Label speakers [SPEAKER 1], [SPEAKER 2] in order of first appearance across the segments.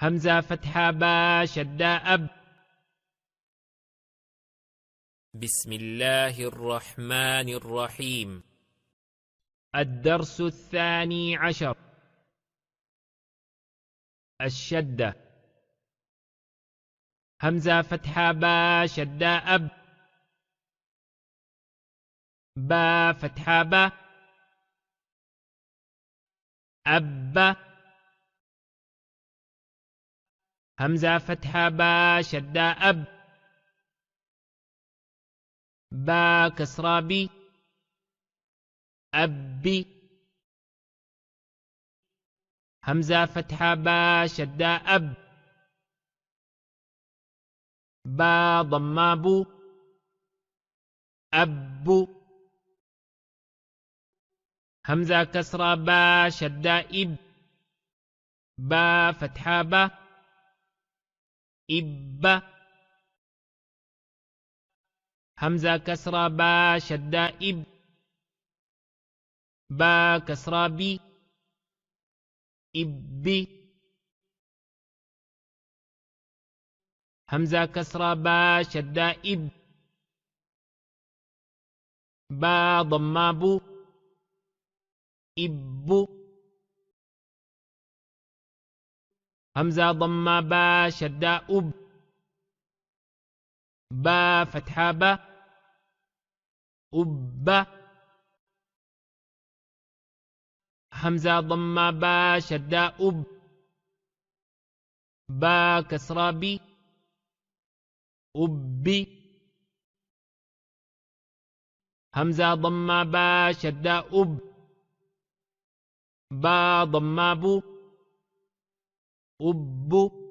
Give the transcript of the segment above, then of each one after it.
[SPEAKER 1] همزة فتحة با شدة أب.
[SPEAKER 2] بسم الله الرحمن الرحيم.
[SPEAKER 1] الدرس 12. الشدة. همزة فتحة با شدة أب. با فتحة با. أب. همزة فتحة با شدة أب. با كسرة بي. أبي. همزة فتحة با شدة أب. با ضمة بو. أبو. همزة كسرة با شدة إب. با فتحة با. إب. همزة كسرة با شدة إب. با كسرة بي. إبي. همزة كسرة با شدة إب. با ضمة بو. إبو. همزة ضمة با شدة أب. با فتحة با. أب. همزة ضمة با شدة أب. با كسرة بي. أبي. همزة ضمة با شدة أب. با ضمة بو. أبو.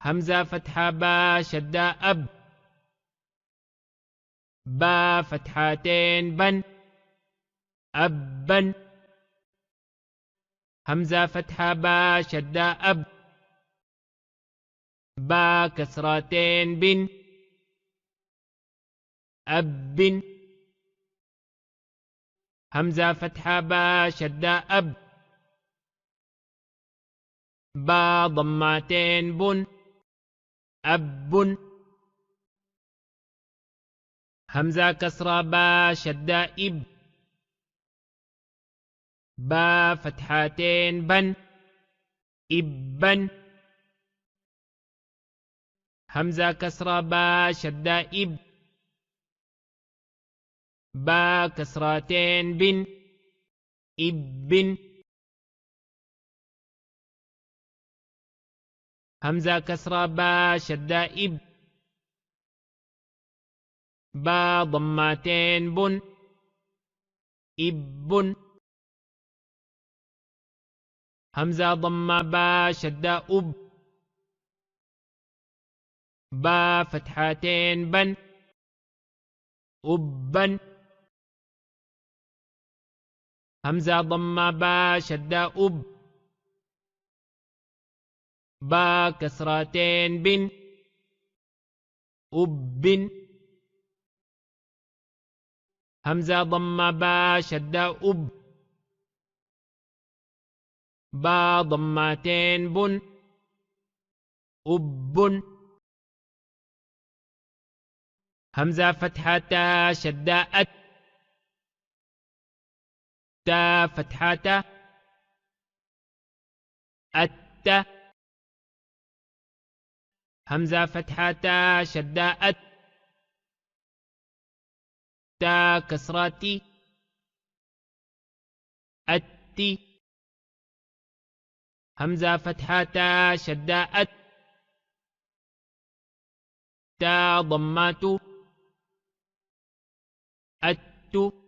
[SPEAKER 1] همزة فتحة با شدة أب. با فتحتين بن. أبا. همزة فتحة با شدة أب. با كسرتين بن. أب. همزة فتحة با شدة أب. با ضمتين بن. أب. همزة كسرة با شدة إب. با فتحتين بن. إبا. همزة كسرة با شدة إب. با كسرتين بن. إب. همزة كسرة با شدة إب. با ضمتين بن. إب. همزة ضمة با شدة أب. با فتحتين بن. أبا. همزة ضمة با شدة أب. با كسرتين بن. أب. همزة ضمة با شدة أب. با ضمتين بن. أب. همزة فتحة تا شدة أت. تا فتحة أت. همزة فتحة تا شدة أت. تا كسرتي. أتي. همزة فتحة تا شدة أت. تا ضمات. أت.